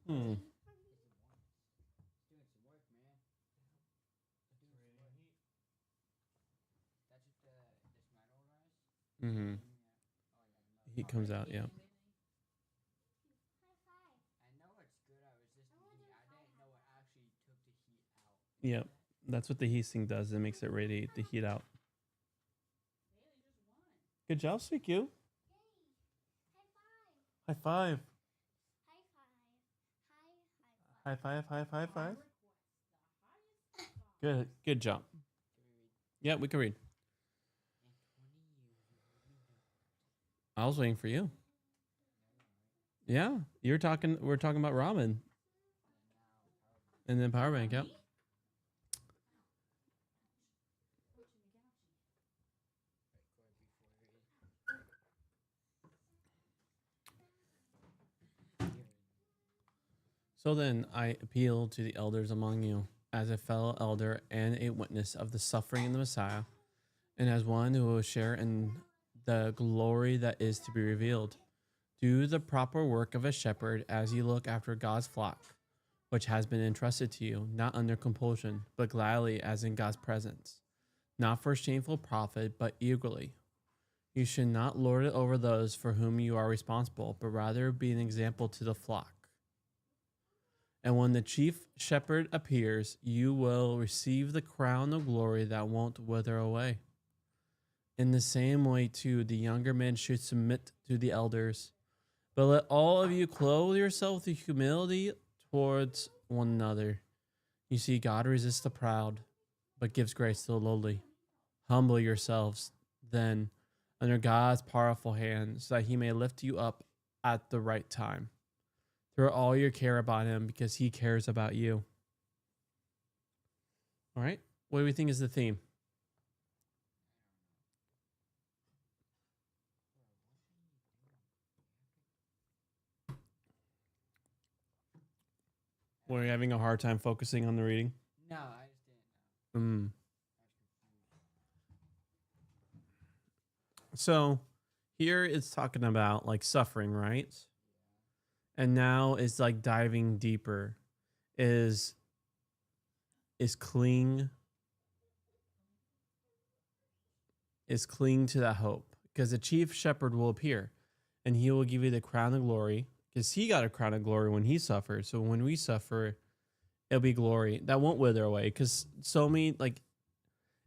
Hmm. Mm-hmm. Heat comes out. Yeah. Yeah. That's what the heat sink does. It makes it radiate the heat out. Good job, Sweet Q. High five. High five. High five. Five. Good. Good job. Yeah, we can read. I was waiting for you. Yeah, you're talking. We're talking about ramen and then power bank. Yep. So then I appeal to the elders among you, as a fellow elder and a witness of the suffering in the Messiah, and as one who will share in the glory that is to be revealed. Do the proper work of a shepherd as you look after God's flock, which has been entrusted to you, not under compulsion, but gladly as in God's presence, not for shameful profit, but eagerly. You should not lord it over those for whom you are responsible, but rather be an example to the flock. And when the chief shepherd appears, you will receive the crown of glory that won't wither away. In the same way, too, the younger men should submit to the elders. But let all of you clothe yourself with humility towards one another. You see, God resists the proud, but gives grace to the lowly. Humble yourselves, then, under God's powerful hand, so that he may lift you up at the right time. Throw all your care about him because he cares about you. All right. What do we think is the theme? We're having a hard time focusing on the reading. No, I just didn't know. Mm. So here it's talking about like suffering, right? And now it's like diving deeper. Is cling to that hope, because the chief shepherd will appear and he will give you the crown of glory, because he got a crown of glory when he suffered. So when we suffer, it'll be glory that won't wither away, because so many like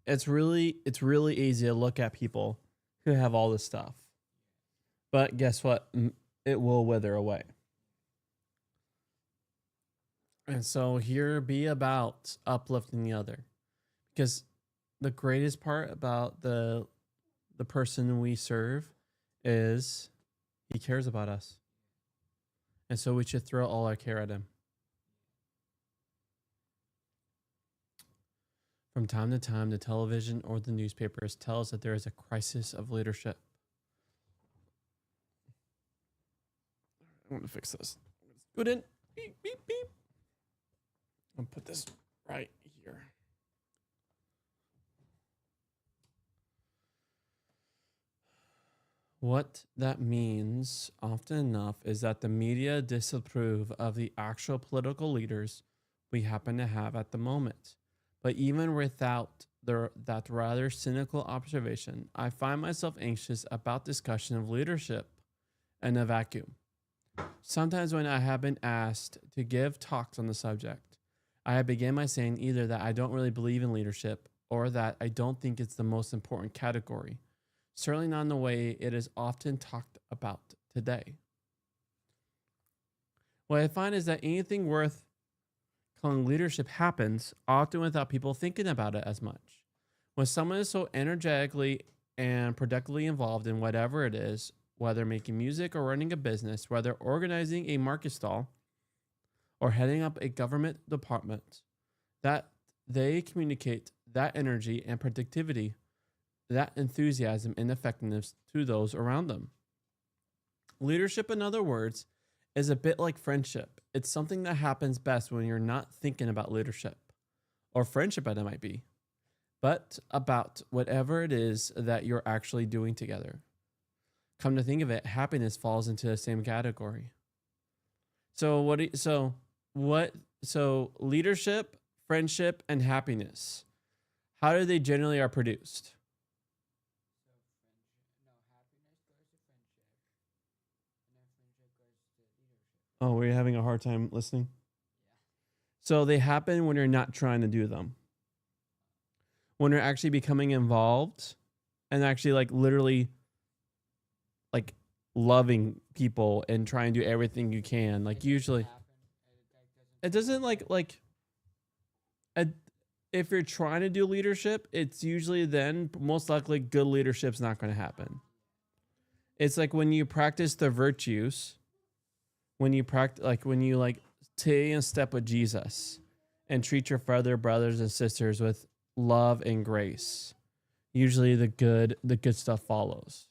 it's really easy to look at people who have all this stuff, but guess what? It will wither away. And so here be about uplifting the other, because the greatest part about the person we serve is he cares about us. And so we should throw all our care at him. From time to time, the television or the newspapers tell us that there is a crisis of leadership. I'm going to fix this. Go in. Beep, beep, beep. I'll put this right here. What that means often enough is that the media disapprove of the actual political leaders we happen to have at the moment. But even without that rather cynical observation, I find myself anxious about discussion of leadership in a vacuum. Sometimes when I have been asked to give talks on the subject, I have begun by saying either that I don't really believe in leadership or that I don't think it's the most important category. Certainly not in the way it is often talked about today. What I find is that anything worth calling leadership happens often without people thinking about it as much. When someone is so energetically and productively involved in whatever it is, whether making music or running a business, whether organizing a market stall or heading up a government department, that they communicate that energy and productivity, that enthusiasm and effectiveness to those around them. Leadership, in other words, is a bit like friendship. It's something that happens best when you're not thinking about leadership or friendship, as it might be, but about whatever it is that you're actually doing together. Come to think of it, happiness falls into the same category. So what? So what? So leadership, friendship, and happiness. How do they generally are produced? Oh, we're having a hard time listening. So they happen when you're not trying to do them. When you're actually becoming involved and actually like literally like loving people and trying to do everything you can. Like usually it doesn't like a, if you're trying to do leadership, it's usually then most likely good leadership's not going to happen. It's like when you practice the virtues, when you practice like when you like stay in step with Jesus and treat your fellow brothers and sisters with love and grace. Usually the good stuff follows.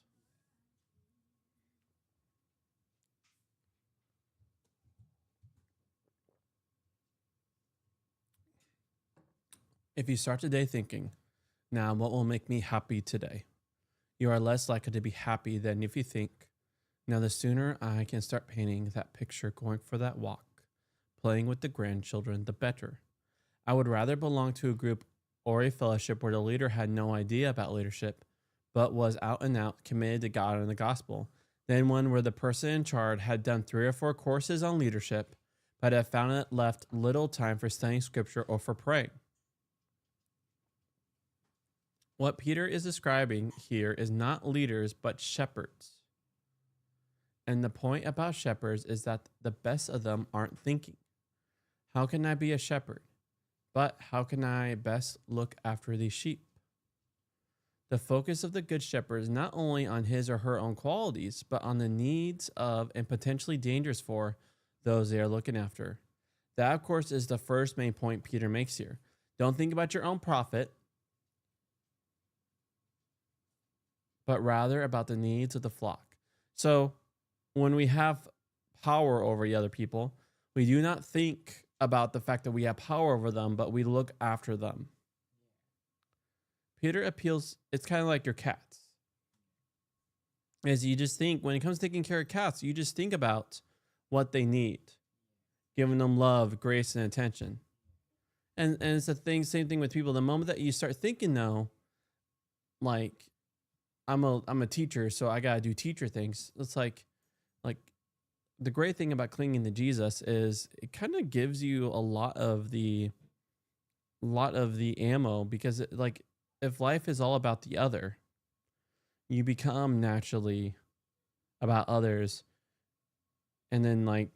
If you start today thinking, now what will make me happy today? You are less likely to be happy than if you think, now the sooner I can start painting that picture going for that walk, playing with the grandchildren, the better. I would rather belong to a group or a fellowship where the leader had no idea about leadership, but was out and out committed to God and the gospel, than one where the person in charge had done 3 or 4 courses on leadership, but had found it left little time for studying scripture or for praying. What Peter is describing here is not leaders, but shepherds. And the point about shepherds is that the best of them aren't thinking, how can I be a shepherd? But how can I best look after these sheep? The focus of the good shepherd is not only on his or her own qualities, but on the needs of and potentially dangers for those they are looking after. That, of course, is the first main point Peter makes here. Don't think about your own profit, but rather about the needs of the flock. So when we have power over the other people, we do not think about the fact that we have power over them, but we look after them. Peter appeals, it's kind of like your cats. As you just think, when it comes to taking care of cats, you just think about what they need, giving them love, grace, and attention. And it's the thing, same thing with people. The moment that you start thinking though, like I'm a teacher, so I gotta do teacher things. It's like the great thing about clinging to Jesus is it kind of gives you a lot of the ammo because like if life is all about the other, you become naturally about others. And then and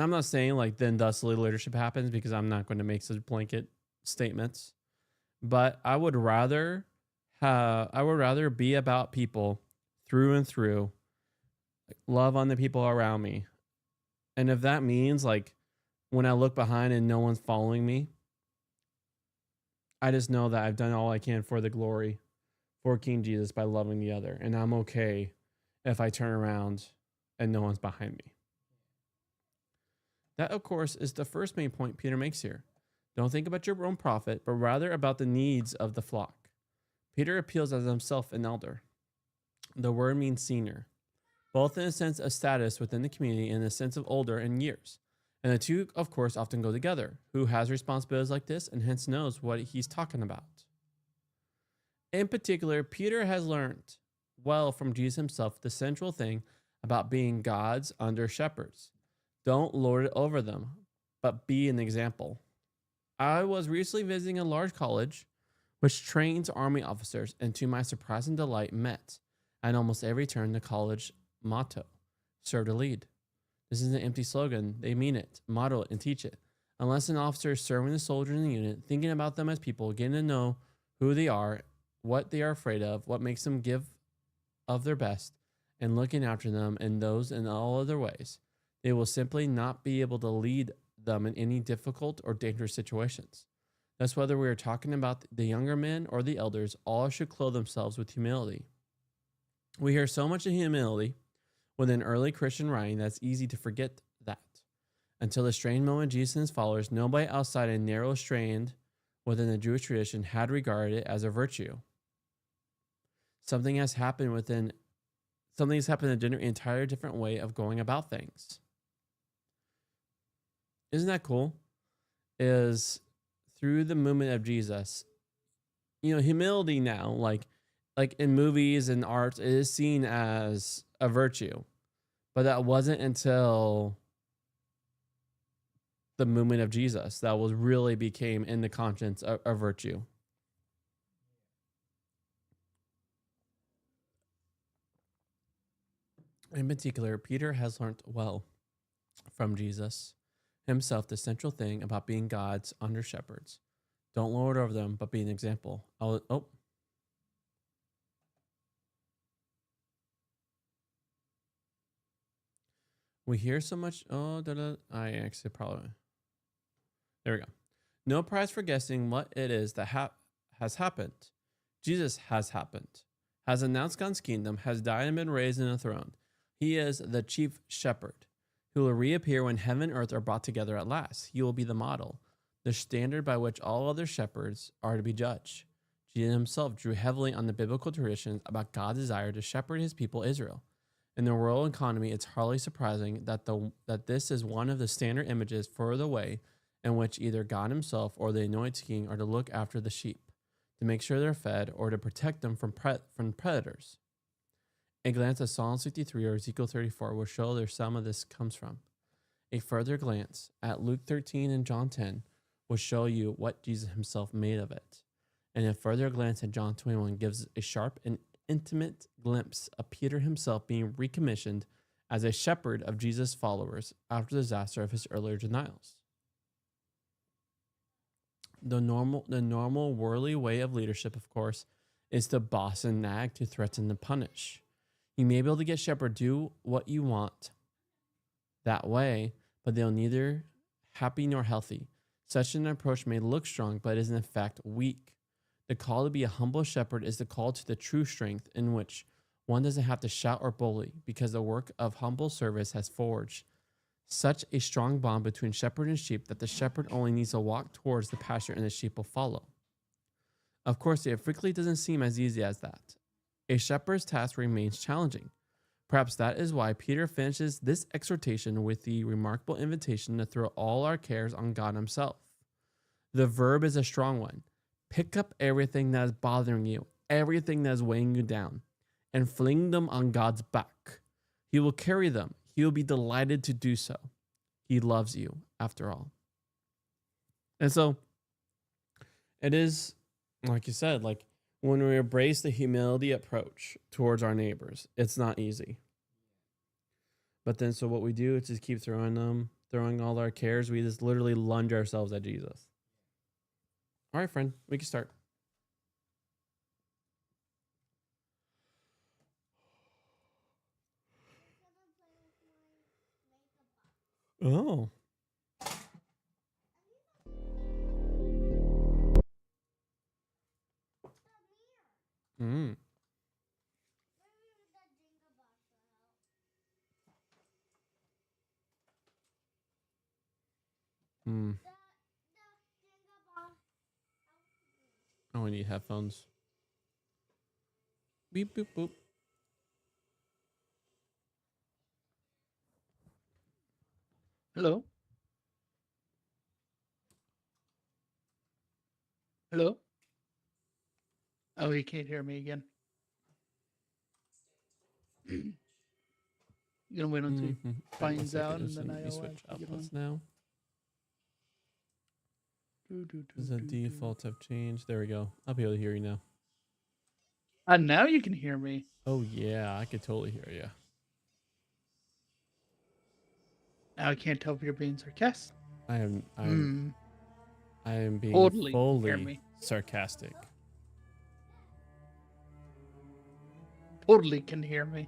I'm not saying like then thusly leadership happens because I'm not going to make such blanket statements, but I would rather be about people through and through, like, love on the people around me. And if that means like when I look behind and no one's following me, I just know that I've done all I can for the glory for King Jesus by loving the other. And I'm okay if I turn around and no one's behind me. That, of course, is the first main point Peter makes here. Don't think about your own profit, but rather about the needs of the flock. Peter appeals as himself an elder. The word means senior, both in a sense of status within the community and in a sense of older in years. And the two, of course, often go together. Who has responsibilities like this and hence knows what he's talking about. In particular, Peter has learned well from Jesus himself the central thing about being God's under shepherds. Don't lord it over them, but be an example. I was recently visiting a large college which trains Army officers, and to my surprise and delight met, at almost every turn, the college motto, serve to lead. This is an empty slogan. They mean it, model it, and teach it. Unless an officer is serving the soldiers in the unit, thinking about them as people, getting to know who they are, what they are afraid of, what makes them give of their best, and looking after them in those and all other ways, they will simply not be able to lead them in any difficult or dangerous situations. Thus, whether we are talking about the younger men or the elders, all should clothe themselves with humility. We hear so much of humility within early Christian writing that it's easy to forget that. Until the strange moment, Jesus and his followers, nobody outside a narrow strand within the Jewish tradition had regarded it as a virtue. Something has happened in an entire different way of going about things. Isn't that cool? Is through the movement of Jesus, humility now, like in movies and arts, it is seen as a virtue, but that wasn't until the movement of Jesus that was really became in the conscience a virtue. In particular, Peter has learned well from Jesus himself the central thing about being God's under shepherds. Don't lord over them, but be an example. We hear so much. I actually probably. There we go. No prize for guessing what it is that has happened. Jesus has happened, has announced God's kingdom, has died and been raised in a throne. He is the chief shepherd who will reappear when heaven and earth are brought together at last. He will be the model, the standard by which all other shepherds are to be judged. Jesus himself drew heavily on the biblical traditions about God's desire to shepherd his people Israel. In the world economy, it's hardly surprising that this is one of the standard images for the way in which either God himself or the anointed king are to look after the sheep, to make sure they're fed, or to protect them from predators. A glance at Psalm 63 or Ezekiel 34 will show where some of this comes from. A further glance at Luke 13 and John 10 will show you what Jesus himself made of it. And a further glance at John 21 gives a sharp and intimate glimpse of Peter himself being recommissioned as a shepherd of Jesus' followers after the disaster of his earlier denials. The normal worldly way of leadership, of course, is to boss and nag, to threaten and punish. You may be able to get shepherd do what you want that way, but they'll neither happy nor healthy. Such an approach may look strong, but is in fact weak. The call to be a humble shepherd is the call to the true strength in which one doesn't have to shout or bully, because the work of humble service has forged such a strong bond between shepherd and sheep that the shepherd only needs to walk towards the pasture and the sheep will follow. Of course, it frequently doesn't seem as easy as that. A shepherd's task remains challenging. Perhaps that is why Peter finishes this exhortation with the remarkable invitation to throw all our cares on God himself. The verb is a strong one. Pick up everything that is bothering you, everything that is weighing you down, and fling them on God's back. He will carry them. He will be delighted to do so. He loves you, after all. And so, it is, like you said, like when we embrace the humility approach towards our neighbors, it's not easy. But then, so what we do is just keep throwing all our cares. We just literally lunge ourselves at Jesus. All right, friend, we can start. Oh. Mm. Mm. Oh, we need headphones. Beep, boop, boop. Hello? Hello? Oh, he can't hear me again. You're gonna wait until he finds out, and then I switch outputs now. The default have changed. There we go. I'll be able to hear you now. And now you can hear me. Oh yeah, I could totally hear you. Now I can't tell if you're being sarcastic. I am being Totally hear fully me. sarcastic. Totally can hear me.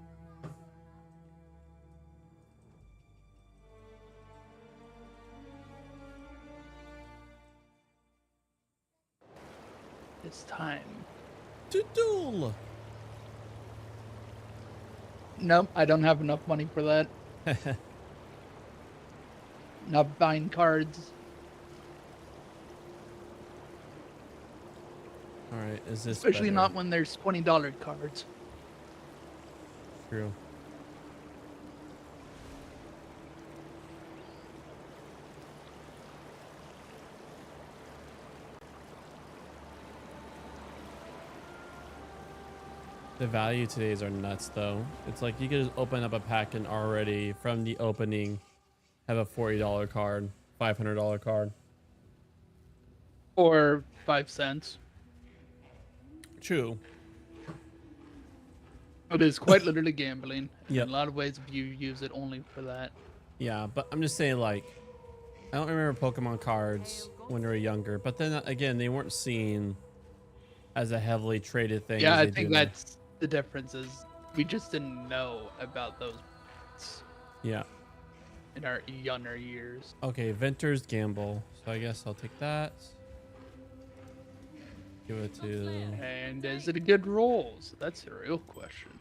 It's time. To duel. Nope, I don't have enough money for that. Not buying cards. All right, is this Especially better? not when there's $20 cards. True. The value today's are nuts though. It's like you could just open up a pack and already from the opening have a $40 card, $500 card. Or 5 cents. True. It is quite literally gambling. Yep. In a lot of ways, if you use it only for that. Yeah, but I'm just saying, like, I don't remember Pokemon cards when we were younger, but then again, they weren't seen as a heavily traded thing. Yeah, as I they think do now. that's the difference. Is we just didn't know about those Yeah. in our younger years. Okay, Venter's Gamble. So I guess I'll take that. Give it to. And is it a good roll? So that's the real question.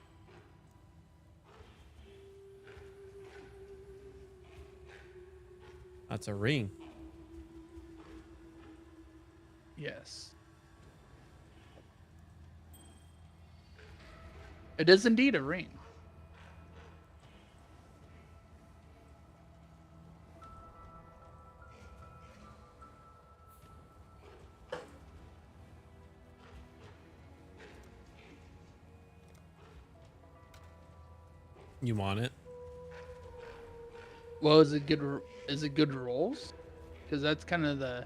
That's a ring. Yes. It is indeed a ring. You want it? Well, is it good? Is it good rolls? Because that's kind of the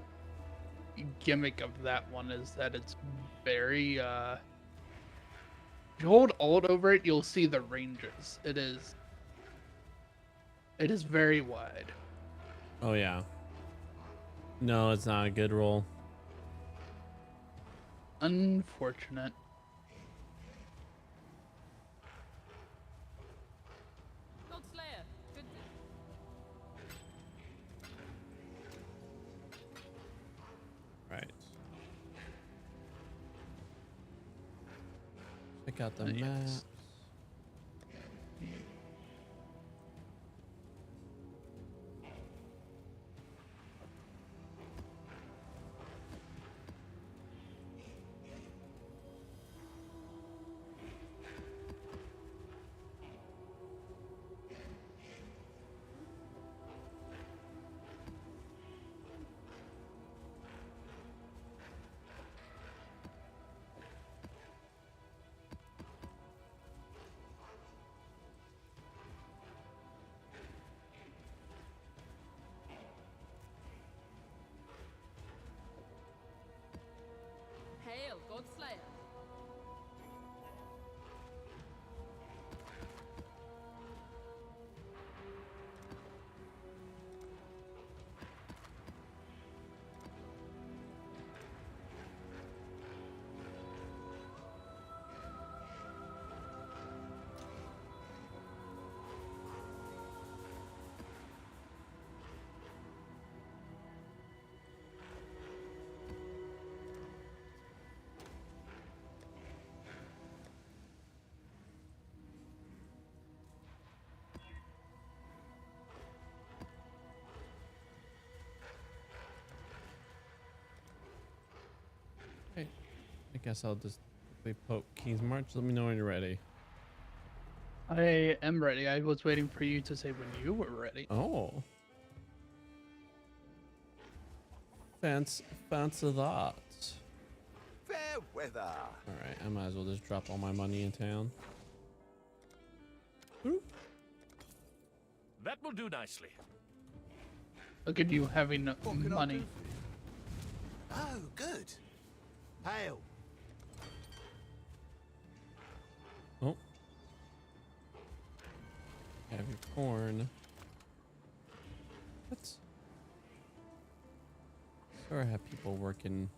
gimmick of that one, is that it's very. If you hold Alt over it, you'll see the ranges. It is. It is very wide. Oh yeah. No, it's not a good roll. Unfortunate. Gold Slayer. Good. Right. Check out the Yes. maps. Hail, God Slayer. Okay. I guess I'll just quickly poke King's March. Let me know when you're ready. I am ready. I was waiting for you to say when you were ready. Oh. Fancy that. Fair weather. Alright, I might as well just drop all my money in town. That will do nicely. Look at you having What can I money. do for you? Oh, good. Hail. Oh. Have your corn. What? Sure, I have people working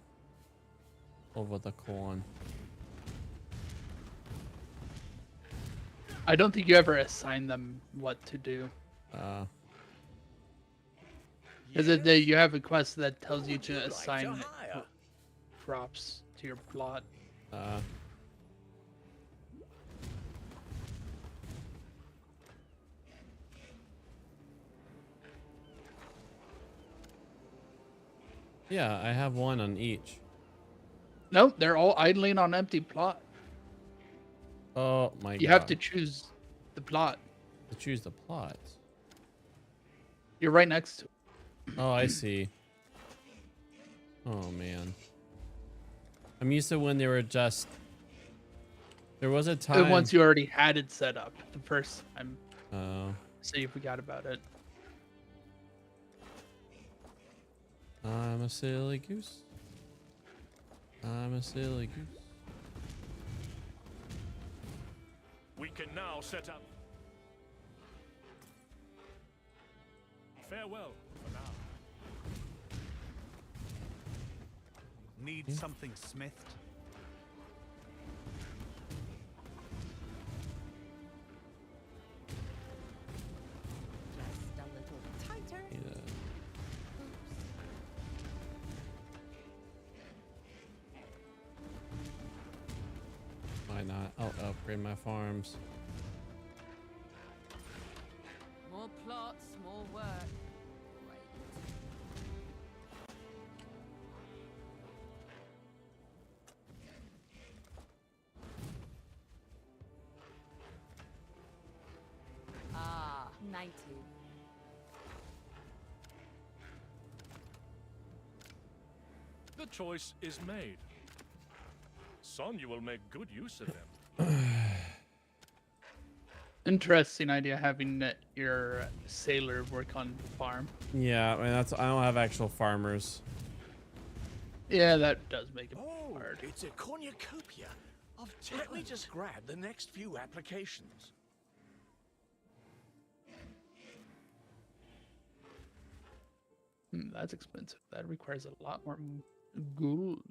over the corn. I don't think you ever assign them what to do. Is it that you have a quest that tells you to assign hire? crops to your plot? Yeah, I have one on each. Nope, they're all idling on empty plot. Oh my god. You have to choose the plot. to choose the plot. You're right next to it. Oh, I see. Oh man. I'm used to when they were just There was a time. Once you already had it set up the first time. Oh. So you forgot about it. I'm a silly goose. I'm a silly goose. We can now set up. Farewell for now. Need something smithed? Just a little tighter. Yeah. Why not? I'll upgrade my farms. More plots, more work. Great. Ah, 90. The choice is made. Son, you will make good use of them. Interesting idea having your sailor work on farm. Yeah, I mean I don't have actual farmers. Yeah, that does make it Oh, hard. it's a cornucopia of talent. Let me just grab the next few applications. That's expensive. That requires a lot more gold.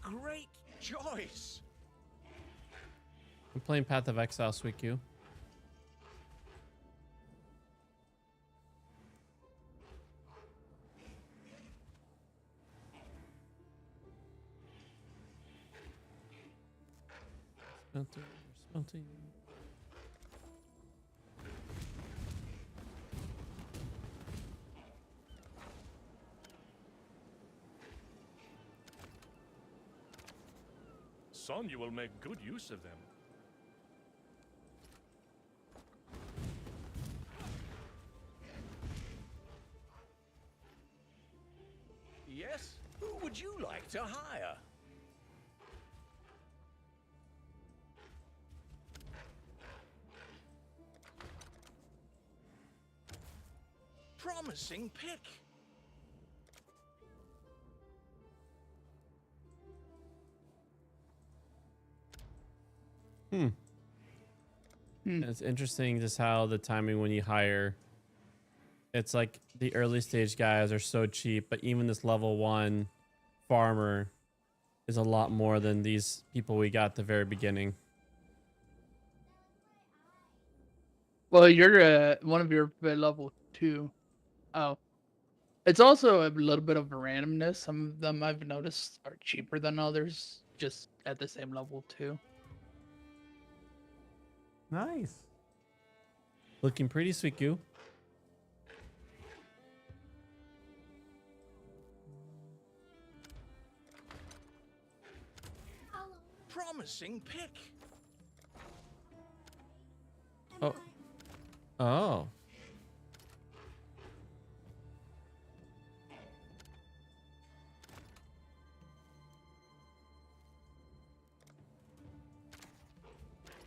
Great choice. I'm playing Path of Exile, Sweet Q. Smelting, smelting. Son, you will make good use of them. Yes? Who would you like to hire? Promising pick. It's interesting just how the timing when you hire, it's like the early stage guys are so cheap, but even this level 1 farmer is a lot more than these people we got at the very beginning. Well, you're one of your level 2. Oh. It's also a little bit of randomness. Some of them I've noticed are cheaper than others, just at the same level 2. Nice. Looking pretty, Sweet Q. Promising pick. Oh. Oh.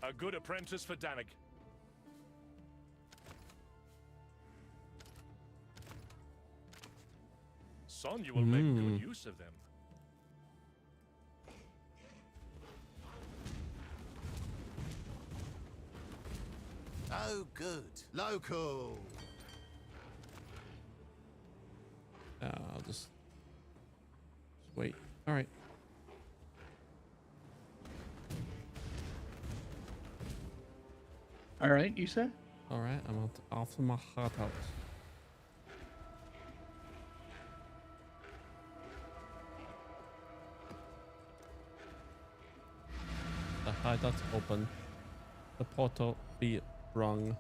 A good apprentice for Danik. Son, you will make good use of them. Oh, good. Local. I'll just wait. All right. All right, you said? All right. I'm off to my hot house. The hideout's open. The portal be wrong.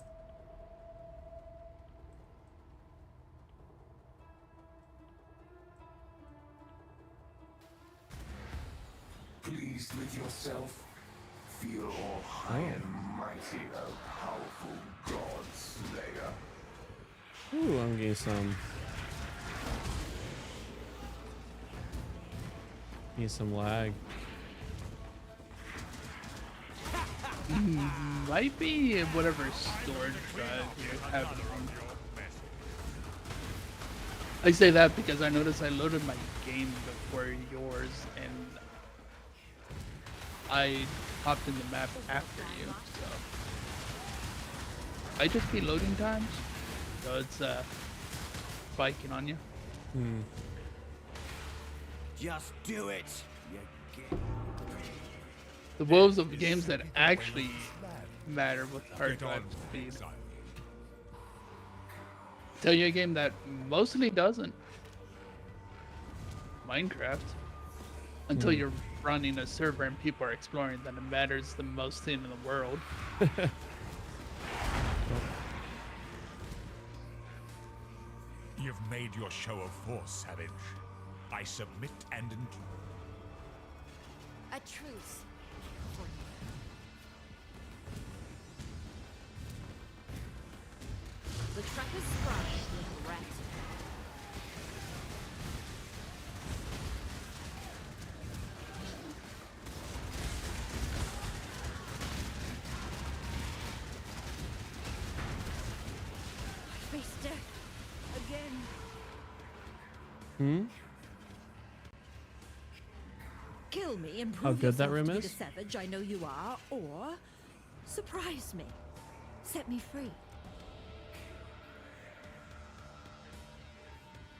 Pleased with yourself? Feel all high and mighty, O powerful God Slayer. Ooh, I'm getting some. Getting some lag. Might be whatever storage drive you have on. I say that because I noticed I loaded my game before yours, and I hopped in the map after you, so I just be loading times, so it's spiking on you. Hmm. Just do it. You get The woes of games that actually matter with hard drive speed. Tell you a game that mostly doesn't. Minecraft. Until you're running a server and people are exploring, then it matters the most thing in the world. You've made your show of force, Savage. I submit and endure. A truce. For you. The trap is sprung, little rat. I face death again. Hmm. Kill me and How prove good that yourself room to be is? the savage I know you are, or surprise me. Set me free.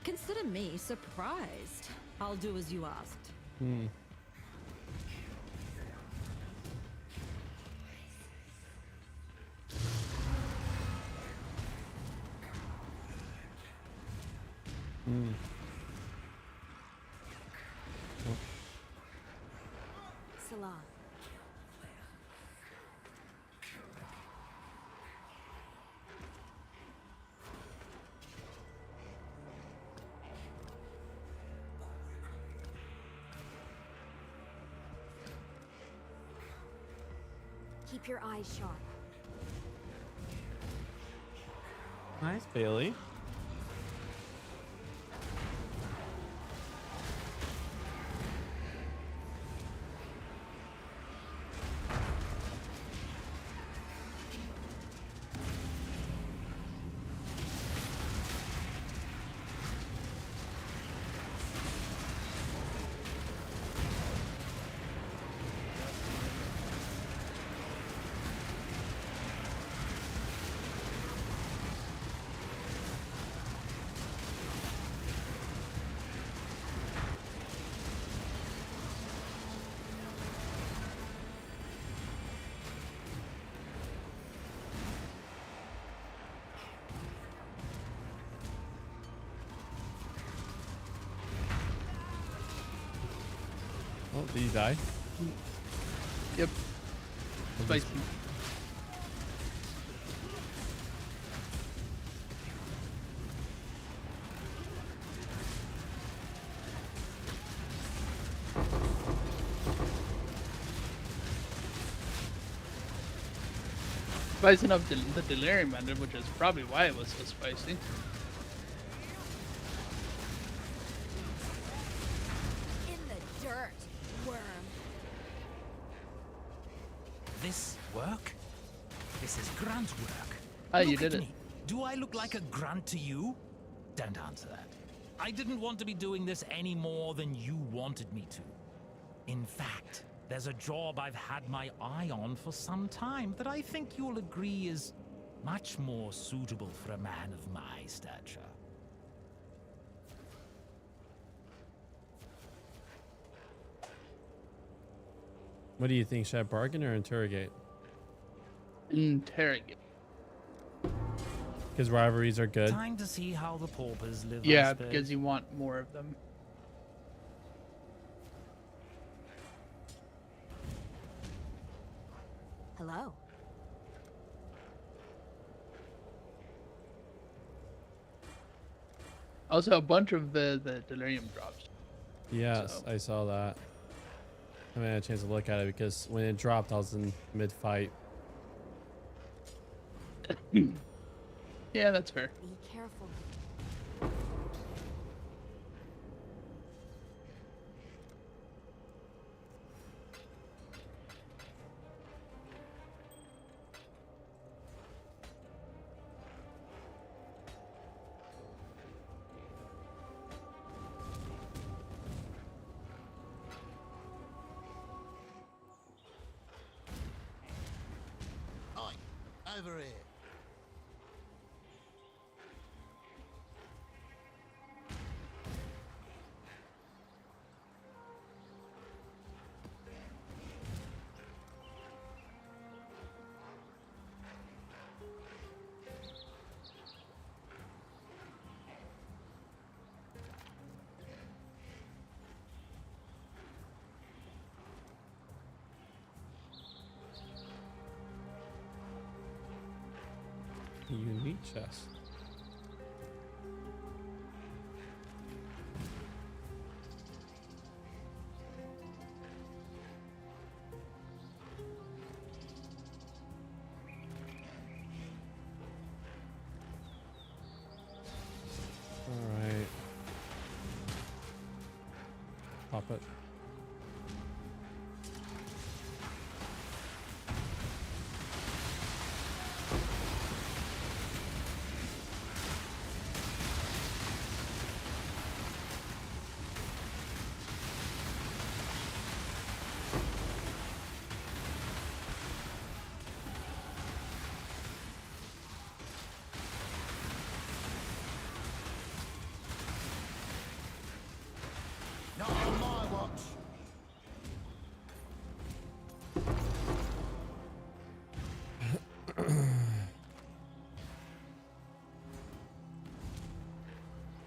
Consider me surprised. I'll do as you asked. Hmm. Hmm. Salah. Keep your eyes sharp. Nice, Bailey. Oh, did he die? Yep. Spicy. Spicing up the delirium ended, which is probably why it was so spicy. In the dirt, worm. this work? This is grunt work. Ah, you Look did at it. me. Do I look like a grunt to you? Don't answer that. I didn't want to be doing this any more than you wanted me to. In fact, there's a job I've had my eye on for some time that I think you'll agree is much more suitable for a man of my stature. What do you think? Should I bargain or interrogate? Interrogate. Because rivalries are good. Time to see how the paupers live. I Yeah, suppose. because you want more of them. Hello. Also, a bunch of the delirium drops. Yes, So- I saw that. I haven't had a chance to look at it because when it dropped, I was in mid-fight. Yeah, that's fair. Be careful. Oi, over here. Unique chest. All right. Pop it. Not on my watch.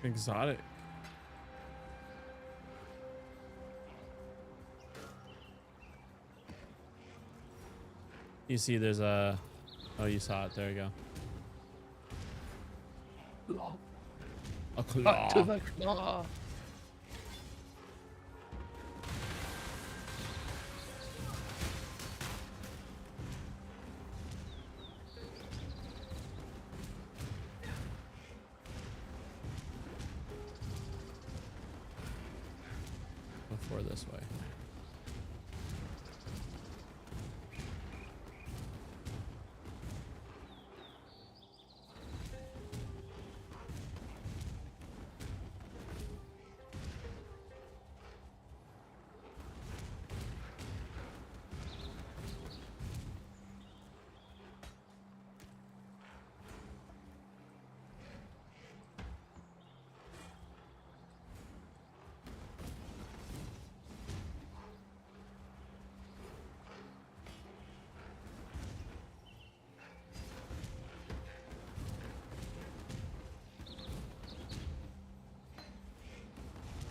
Exotic. You see there's a... Oh, you saw it. There you go. Claw. A Up claw. to the claw. Before this way.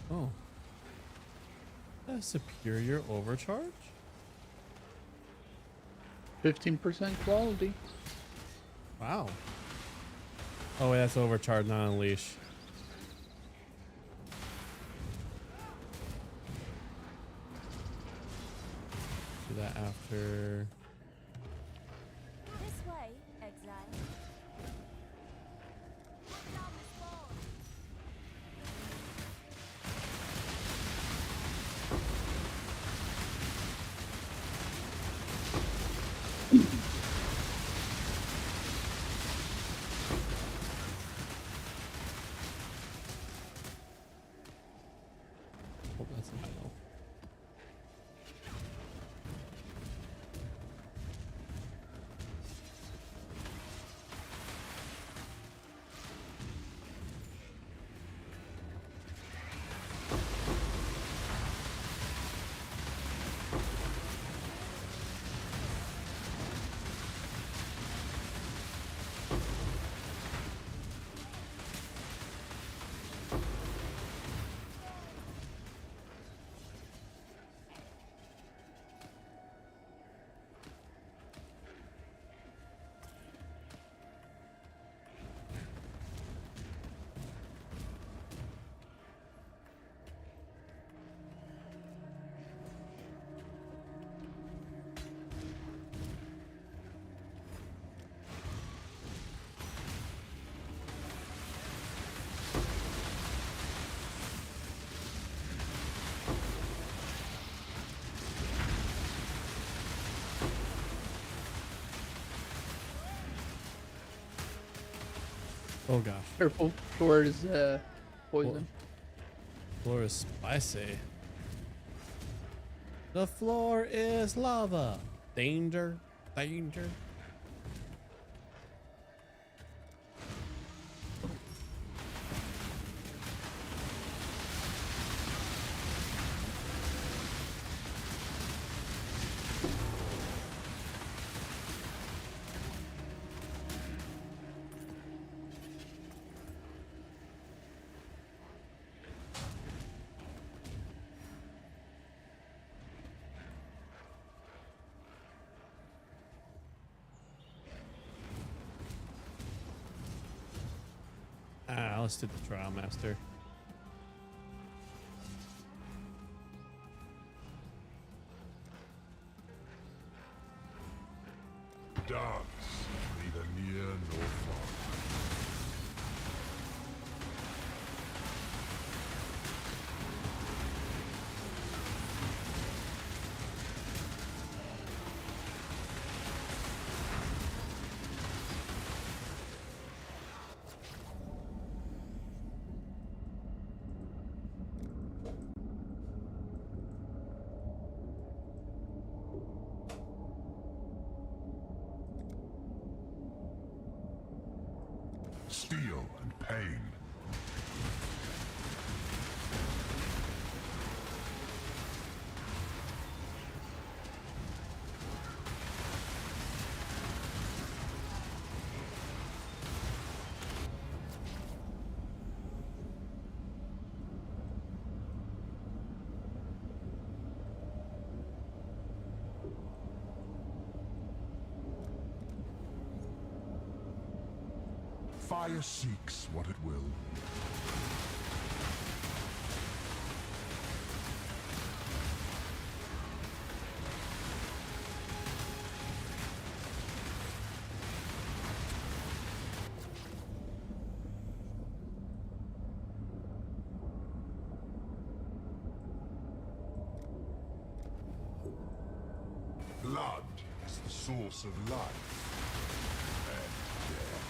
Oh. A superior overcharge? 15% quality. Wow. Oh, wait, that's overcharge, not unleash. Do that after. This way, exile. Down this wall. Oh, that's not. Oh gosh. Careful towards poison. Floor is spicy. The floor is lava. Danger. Danger. Let's do the Trial Master. Dance, neither near nor far. Steel and pain. Fire seeks what it will. Blood is the source of life and death.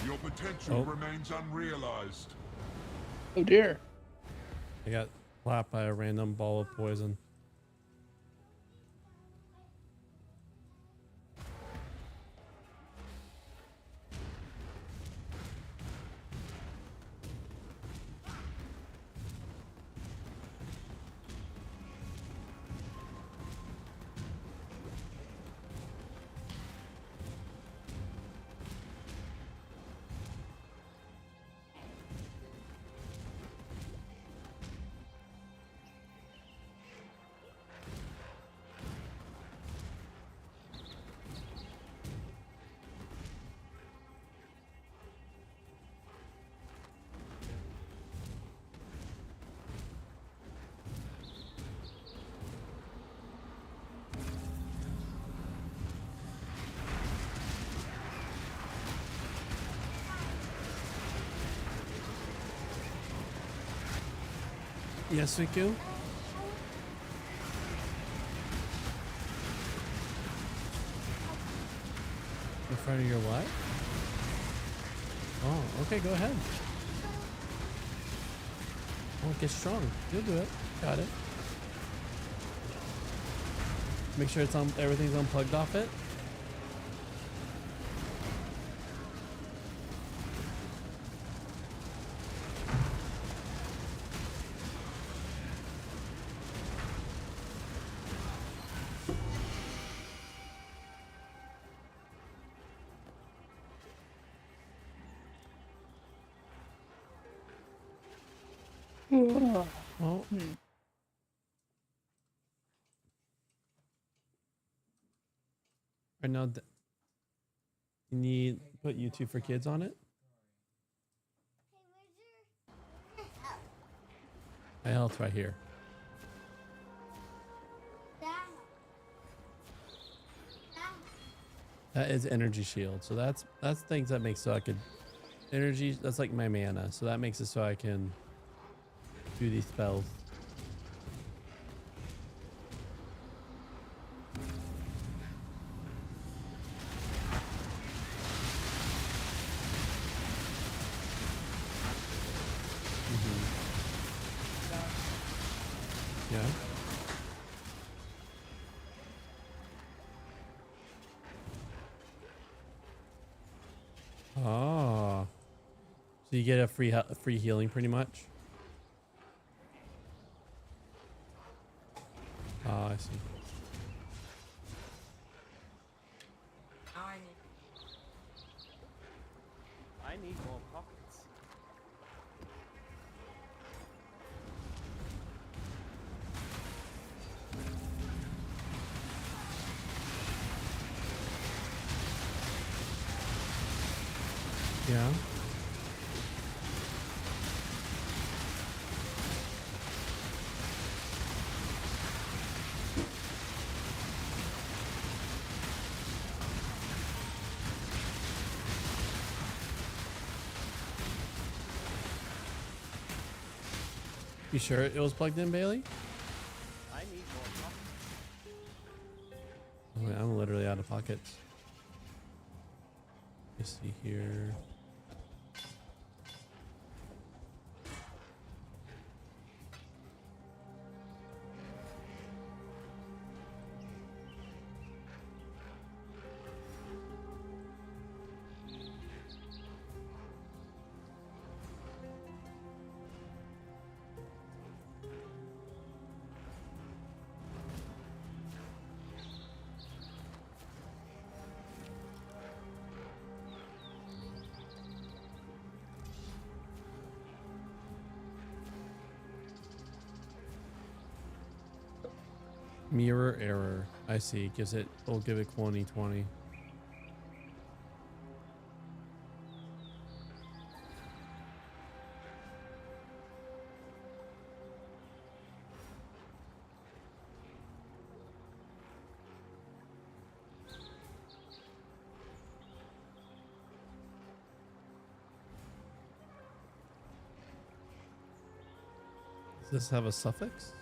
Your potential remains unrealized. Oh dear. I got slapped by a random ball of poison. Yes, Riku. In front of your what? Oh, okay, go ahead. Oh, get strong. You'll do it. Got it. Make sure it's on. Everything's unplugged off it. Oh. Right now, you need put YouTube for Kids on it. My health right here. That is energy shield. So that's things that makes so I could energy. That's like my mana. So that makes it so I can do these spells. Yeah. Oh. So you get a free healing pretty much. Oh, I see. I need more pockets. Yeah. You sure it was plugged in, Bailey? I need more pockets. Oh, wait, I'm literally out of pockets. Let's see here. Mirror error. I see. Gives it. We'll give it 20/20. Does this have a suffix?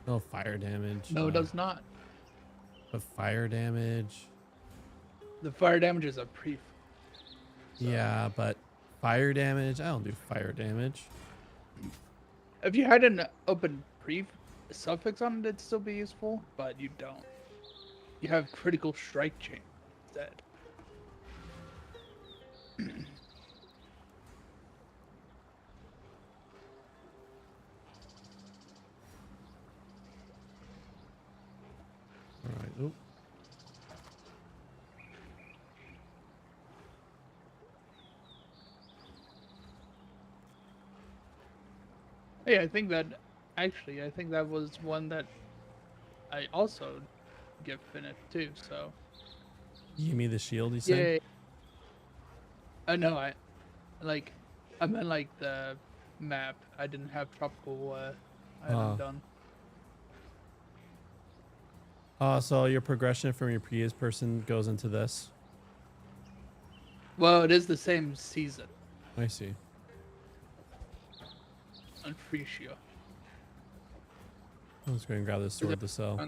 No fire damage. No, it does not. But fire damage. The fire damage is a pre. Yeah, but fire damage. I don't do fire damage. If you had an open pre suffix on it, it'd still be useful, but you don't. You have critical strike chain instead. All right. Oop. Hey, I think that was one that I also get finished too. So You give me the shield, you said? yeah. No, I meant like the map. I didn't have tropical. I hadn't done. So your progression from your previous person goes into this. Well, it is the same season I see. on Frisia. I'm just going to grab this sword to sell.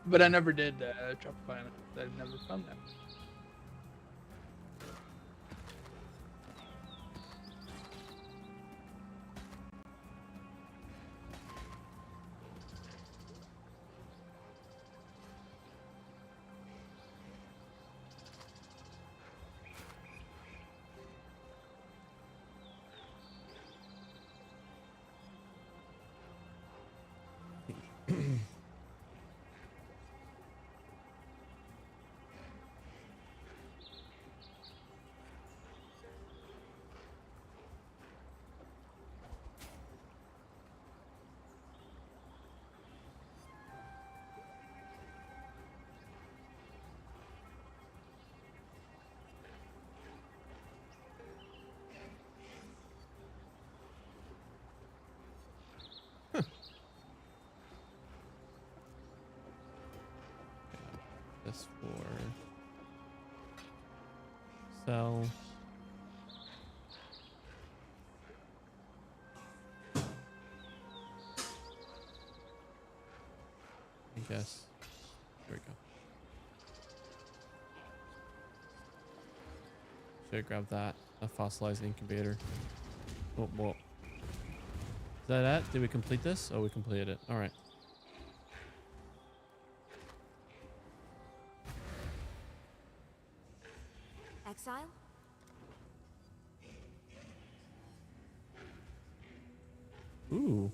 But I never did Tropical Island. I've never found that. This for sell. I guess. Here we go. Should grab that. A fossilized incubator. Oh, well. Is that it? Did we complete this? Oh, we completed it. All right. Exile? Ooh.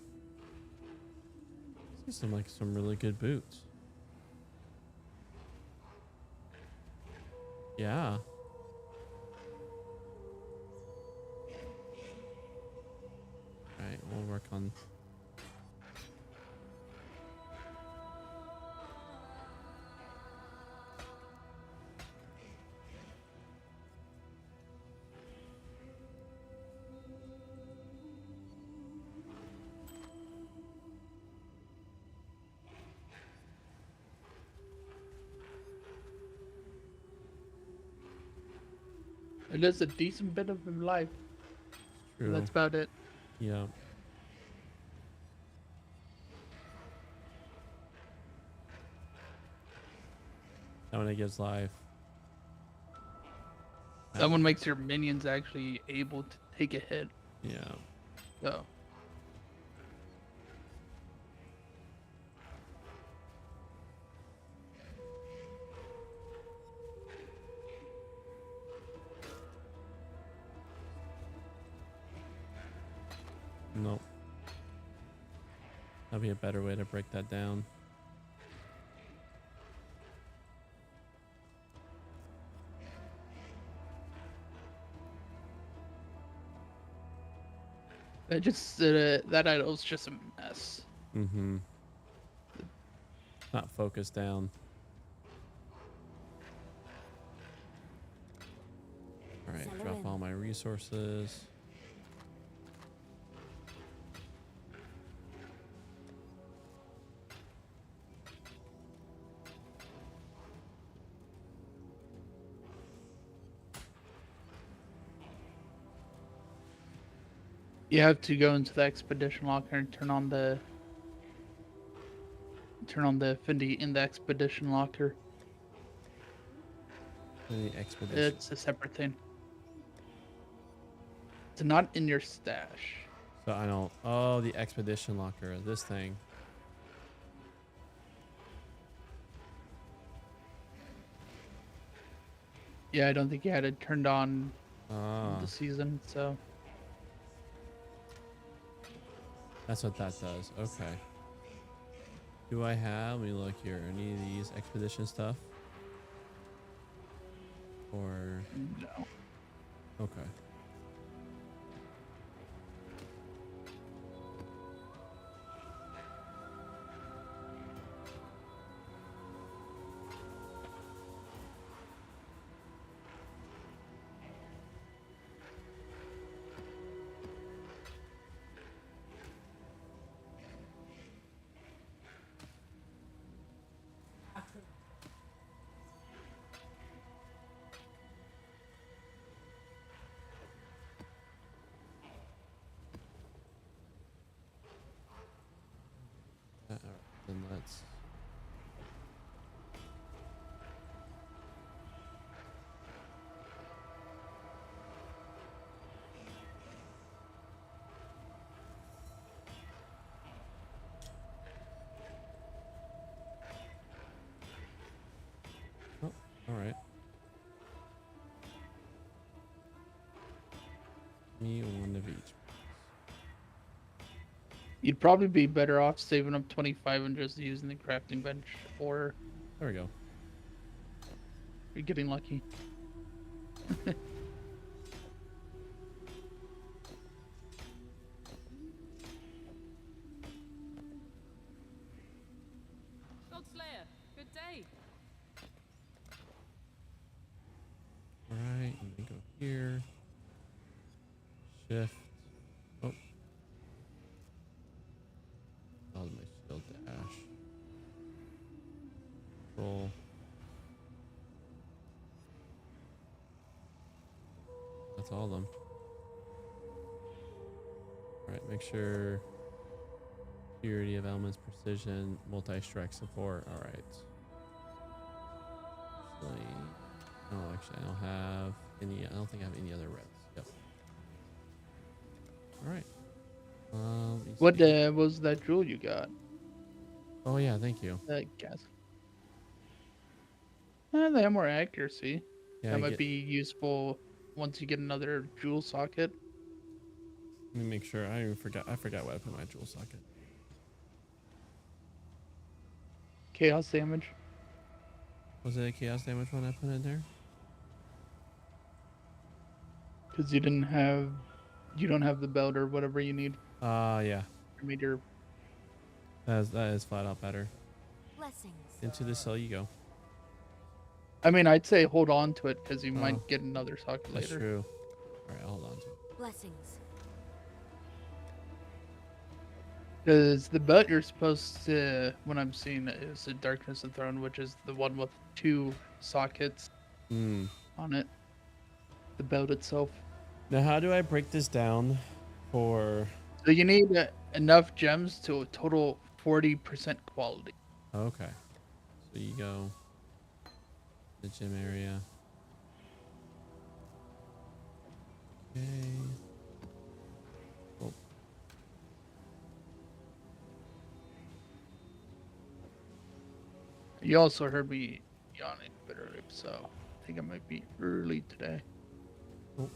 These seem like some really good boots. Yeah. Alright, we'll work on... It is a decent bit of life. True. That's about it. Yeah. That one it gives life. That one makes your minions actually able to take a hit. Yeah. So. Nope. That'd be a better way to break that down. That idol's just a mess. Mm-hmm. Not focused down. All right, drop all my resources. You have to go into the expedition locker and turn on the Fendi in the expedition locker. The expedition. It's a separate thing. It's not in your stash. So I don't. Oh, the expedition locker. This thing. Yeah, I don't think you had it turned on Ah, this season, so. that's what that does. Okay. Do I have? Let me look here. Any of these expedition stuff? Or No. okay. All right, then let's. Oh, all right. Me one of each. You'd probably be better off saving up 25 and just using the crafting bench, or There we go. you're getting lucky. Godslayer, good day. All right, and then go here. Shift. Oh. Oh, my shield dash. Control. That's all of them. All right, make sure purity of elements, precision, multi-strike support. All right. Actually, oh, actually, I don't have any. I don't think I have any other reds. Yep. All right. let me What see. was that jewel you got? Oh yeah, thank you. Gas. They have more accuracy. Yeah, That I might get. be useful once you get another jewel socket. Let me make sure. I even forgot. I forgot what I put in my jewel socket. Chaos damage. Was it a chaos damage one I put in there? Because you don't have the belt or whatever you need Yeah. to meet your. That is flat out better. Blessings. Into the cell you go. I mean, I'd say hold on to it because you Oh, might get another socket That's later. true. All right, I'll hold on to it. Blessings. Because the belt you're supposed to, what I'm seeing is the Darkness of Throne, which is the one with 2 sockets Hmm. on it. The belt itself. Now, how do I break this down for? So you need enough gems to a total 40% quality. Okay. So you go the gym area. Okay. Oh, You also heard me yawning bitterly, so I think I might be early today. oh.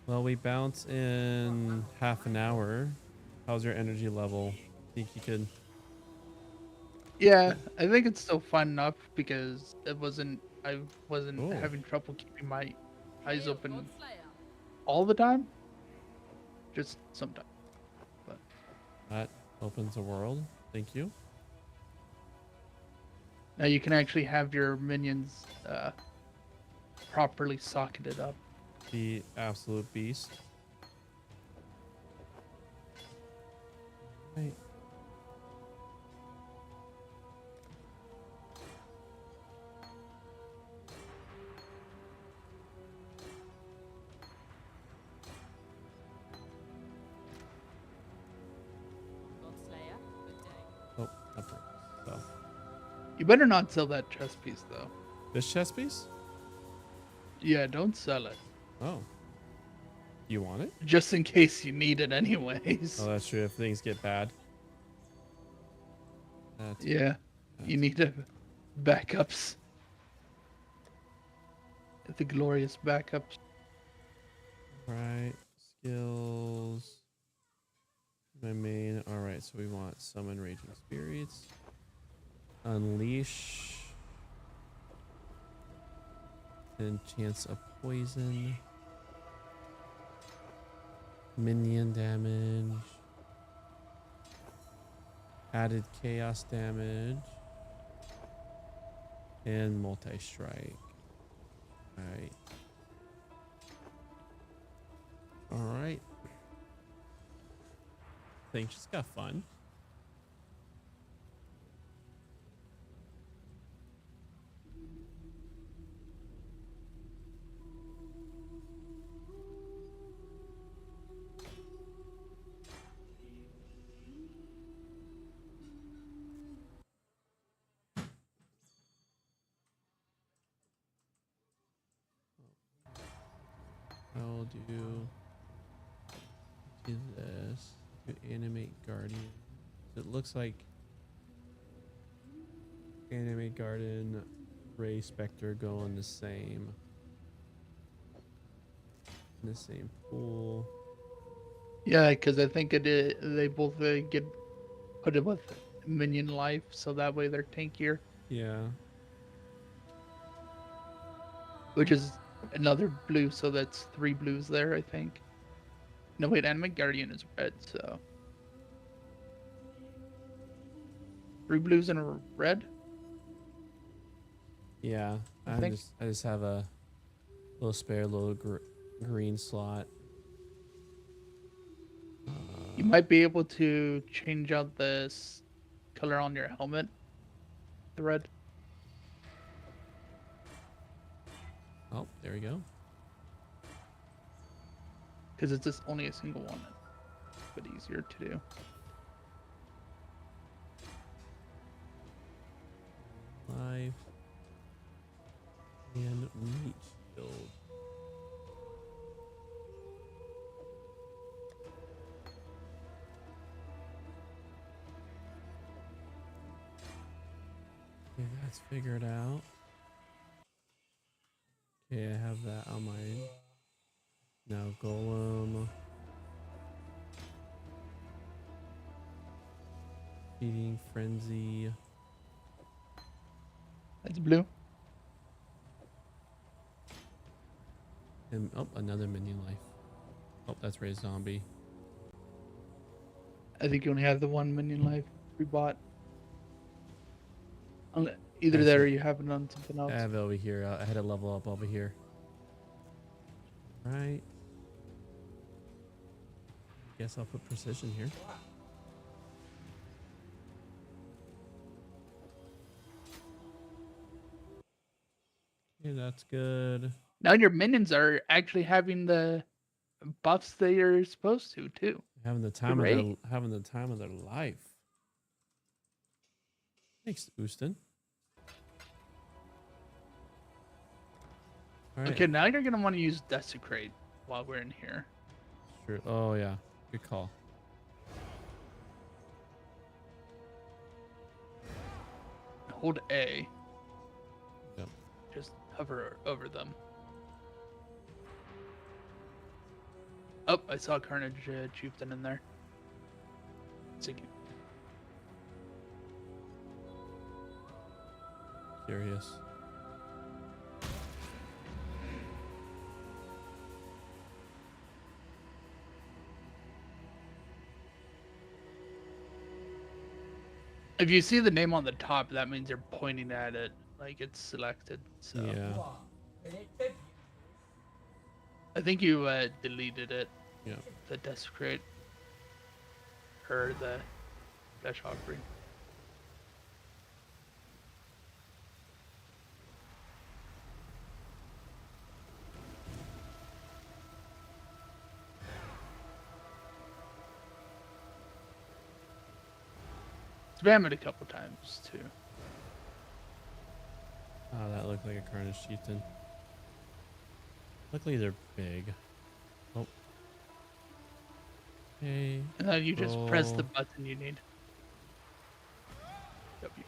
Well, we bounce in half an hour. How's your energy level? Think you could? Yeah, I think it's still fun enough because I wasn't Oh. having trouble keeping my eyes open all the time. Just sometimes. But That opens a world. Thank you. now you can actually have your minions properly socketed up. The absolute beast. Right. Oh, that breaks. So You better not sell that chess piece though. this chess piece? Yeah, don't sell it. Oh. You want it? Just in case you need it anyways. Oh, that's true. If things get bad. That's Yeah, you need backups. The glorious backups. right. Skills. My main. All right. So we want summon raging spirits. Unleash. And chance of poison. Minion damage. Added chaos damage. And multi-strike. Alright. Alright. Things just got fun. I'll do this. Do animate guardian. It looks like animate guardian, Ray Spectre go in the same pool. Yeah, because I think they both get put it with minion life, so that way they're tankier. Yeah. Which is another blue, so that's 3 blues there, I think. No, wait, Animate Guardian is red, so 3 blues and a red. Yeah. I think. I just have a little spare little green slot. You might be able to change out this color on your helmet, the red. Oh, there we go. Because it's just only a single one. It's a bit easier to do. Life and meat build. Okay, that's figured out. Okay, I have that on my now golem. Feeding frenzy. That's blue. And oh, another minion life. Oh, that's raised zombie. I think you only have the one minion life we bought. Either I that see. or you have it on something else. I have it over here. I had to level up over here. Right. Guess I'll put precision here. Okay, that's good. Now your minions are actually having the buffs they are supposed to too. Having the time Great. having the time of their life. Thanks, Houston. All right. Okay, now you're gonna want to use Desecrate while we're in here. True. Oh yeah, good call. Hold A. Yep. Just hover over them. Oh, I saw Carnage Chieftain in there. Sinking. Curious. If you see the name on the top, that means you're pointing at it, like it's selected. So Yeah. I think you deleted it. Yeah. The Desecrate. Or the Flesh Offering. Spam it a couple times too. Oh, that looked like a Carnage Chieftain. Luckily, they're big. Oh. Okay. And then you just press the roll. button you need. W.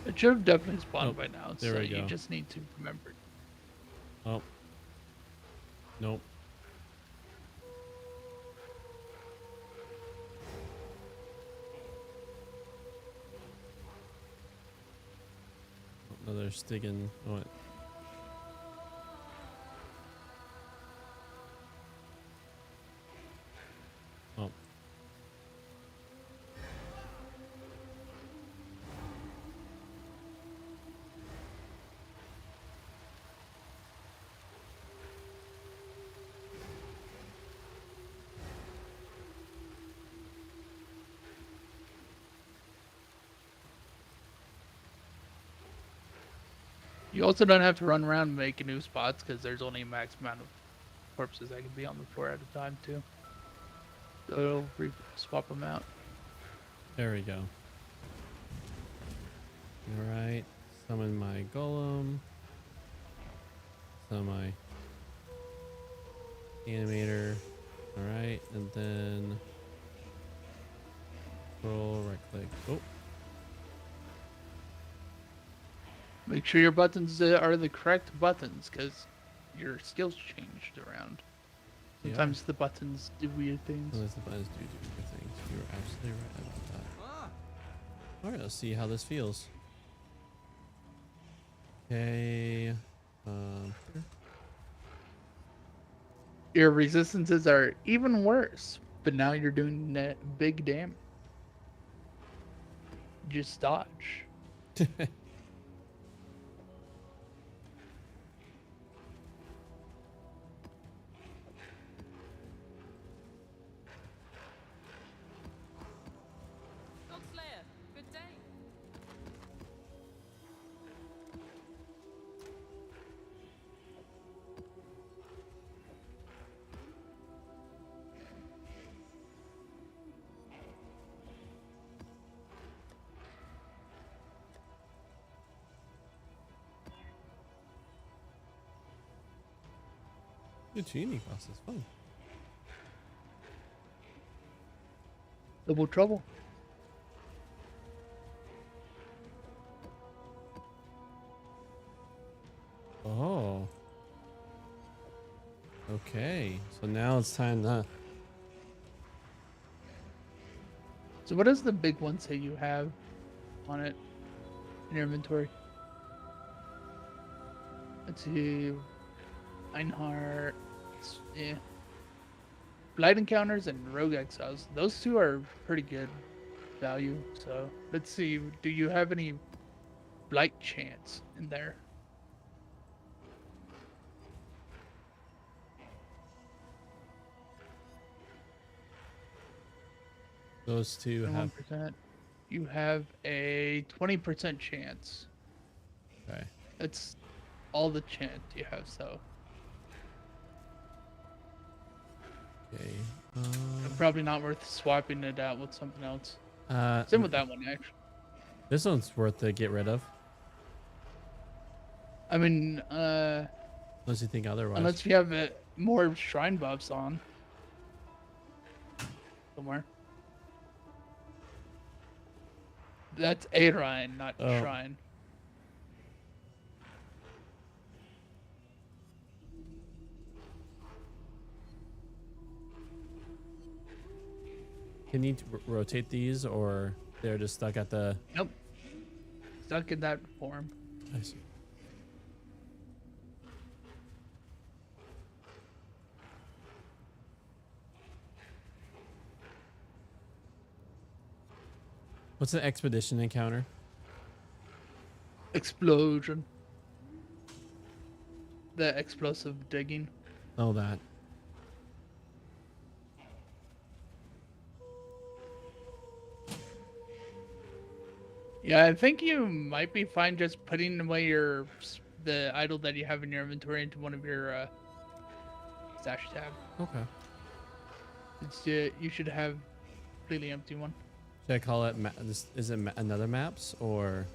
It should have definitely spawned Oh, by now, there so we you go. just need to remember. Oh. Nope. Another Stiggin. What? Oh. You also don't have to run around making new spots because there's only a max amount of corpses that can be on the floor at a time too. So it'll swap them out. There we go. Alright. Summon my golem. Summon my animator. Alright. And then scroll, right click. Oh. Make sure your buttons are the correct buttons because your skills changed around. Yeah. Sometimes the buttons do weird things. Unless the buttons do different things. You were absolutely right about that. Alright, let's see how this feels. Okay. Here. Your resistances are even worse, but now you're doing big damage. Just dodge. Godslayer, good day. Puccini classes, fun. Double trouble. Oh. Okay, so now it's time to. So what does the big one say you have on it in your inventory? Let's see. Einhart. Yeah. Blight Encounters and Rogue Exiles. Those two are pretty good value. So let's see. Do you have any Blight chance in there? Those two have. 1%. You have a 20% chance. Okay. That's all the chance you have, so Okay. probably not worth swapping it out with something else. Uh, Same with that one, actually. this one's worth to get rid of. I mean, Unless you think otherwise. unless you have more shrine buffs on somewhere. That's a shrine, not Oh. shrine. Can you rotate these, or they're just stuck at the? Nope. Stuck in that form. I see. What's an expedition encounter? Explosion. The explosive digging. Oh, that. Yeah, I think you might be fine just putting away the idol that you have in your inventory into one of your stash tab. Okay. You should have completely empty one. Should I call it? Is it another maps or?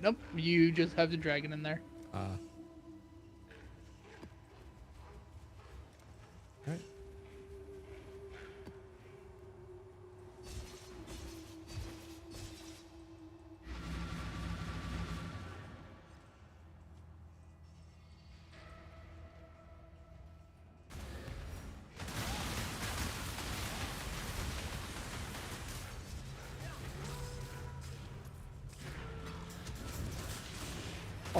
Nope, you just have the dragon in there. Alright.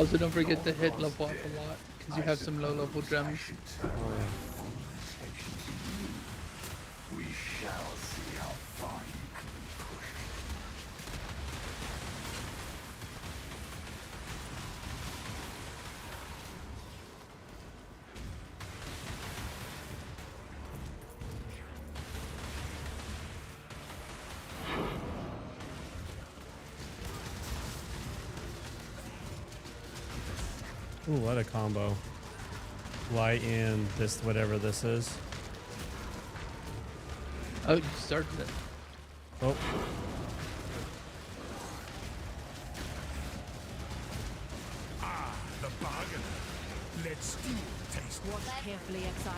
Also, don't forget to hit level up a lot because you have some low level gems. We shall see how far you can be pushed. Ooh, what a combo. Light and this, whatever this is. Oh, you started it. Oh. Ah, the bargain. Let steel taste. Watch carefully, Exile.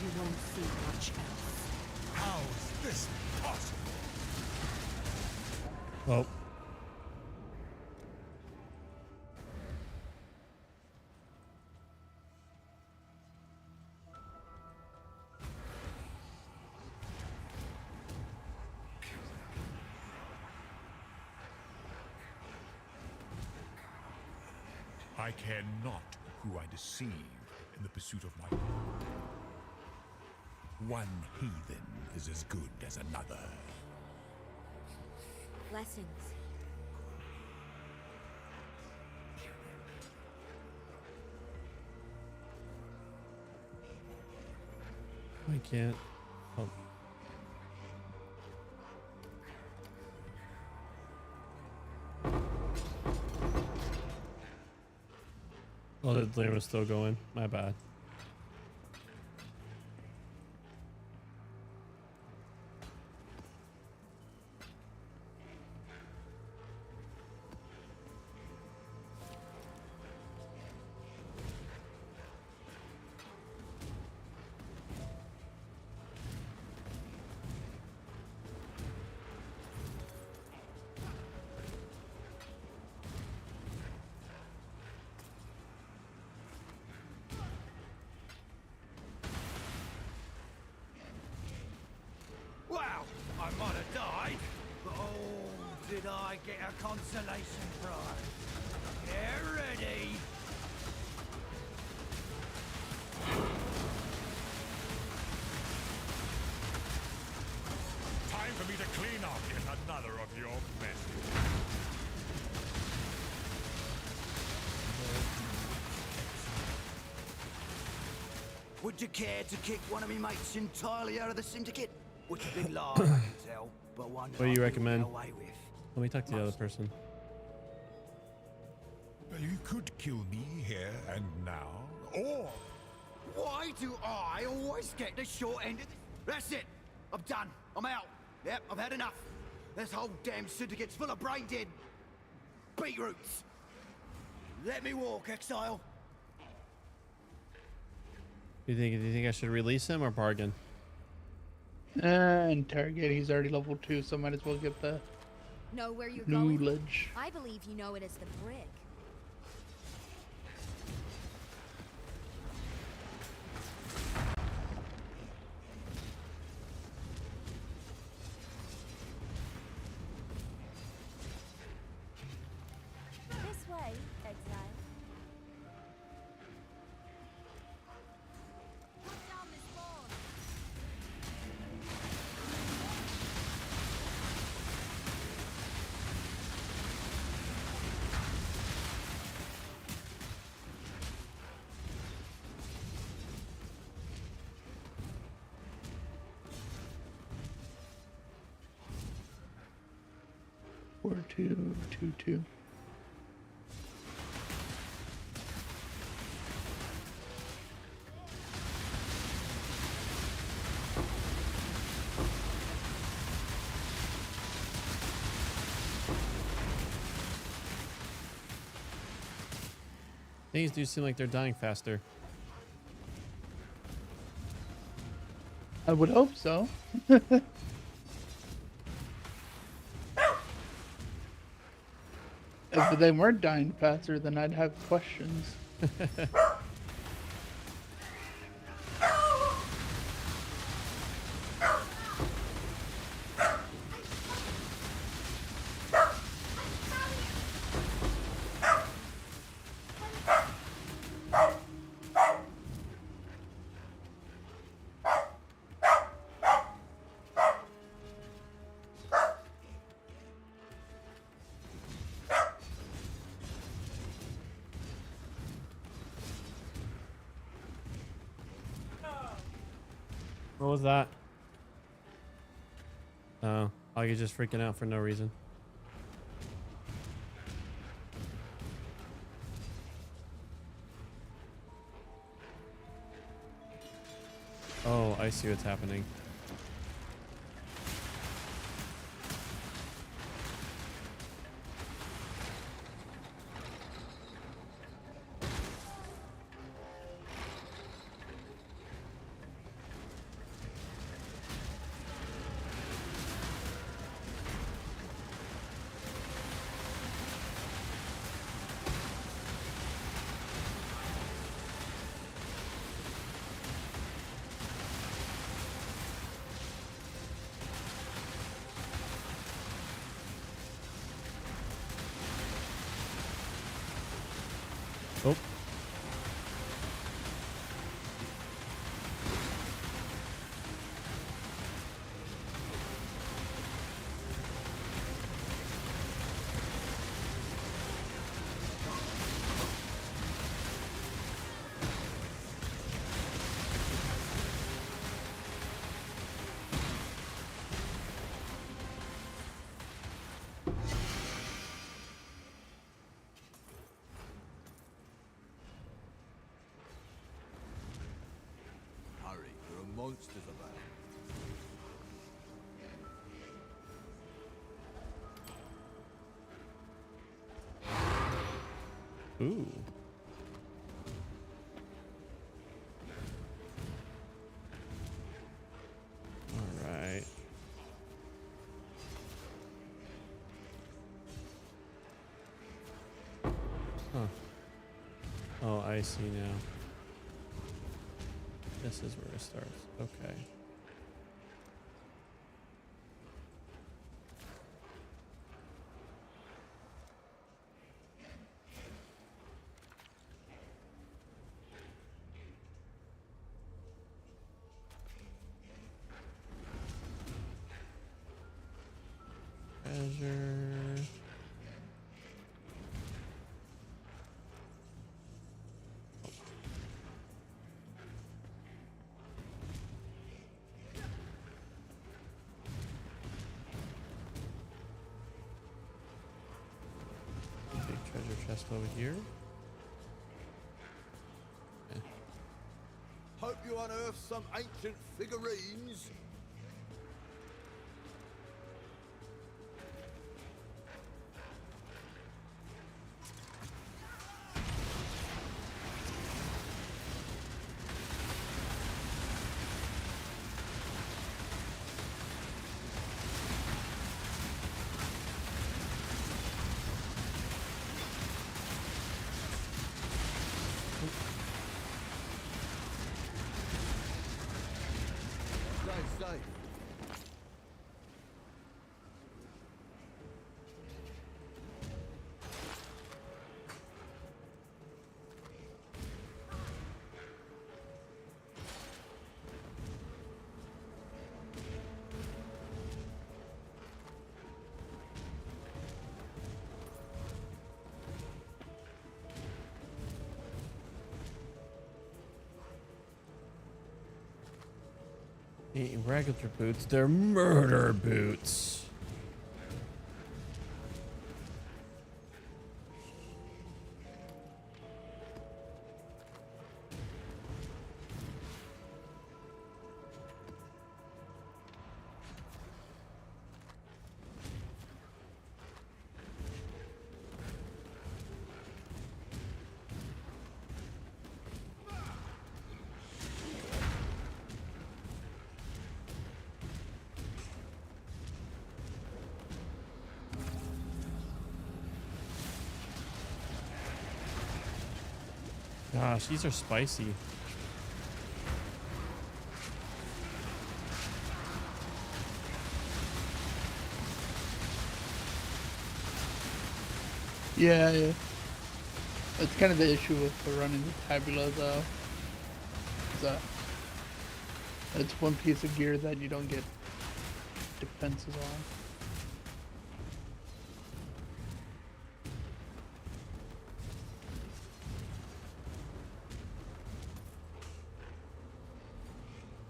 You won't see much else. How's this possible? Oh. I care not who I deceive in the pursuit of my... One heathen is as good as another. Blessings. I can't. Oh. Oh, the flame was still going. My bad. did I get a consolation prize? Get ready! Time for me to clean up yet another of your messes. Would you care to kick one of me mates entirely out of the syndicate? Which a big lie, I can tell, but one What do you I recommend? get away with. Let me talk to the other person. Well, you could kill me here and now, or Why do I always get the short end of this? That's it. I'm done. I'm out. Yep, I've had enough. This whole damn syndicate's full of brain dead beetroots. Let me walk, exile. Do you think I should release him or bargain? Interrogate. He's already level 2, so might as well get the Know where you're going? knowledge. I believe you know it as the brig. This way, exile. Put down this board. Four, 2, 2, 2. Things do seem like they're dying faster. I would hope so. If they weren't dying faster, then I'd have questions. What was that? Oh, Augie's just freaking out for no reason. Oh, I see what's happening. Oh. Hurry, there are monsters about. Ooh. All right. Huh. Oh, I see now. This is where it starts. Okay. chest over here. Okay. Hope you unearth some ancient figurines. Stay safe. They ain't regular boots, they're murder boots. Gosh, these are spicy. Yeah. That's kind of the issue with running the tabula, though. It's one piece of gear that you don't get defenses on.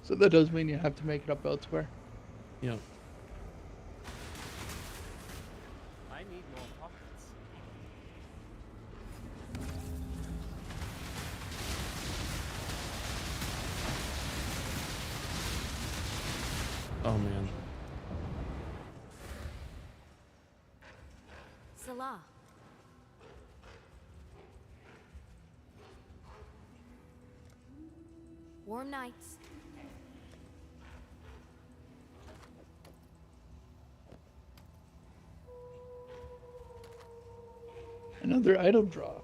So that does mean you have to make it up elsewhere. Yep. I need more pockets. Oh man. Salah. Warm nights. Another idle draw.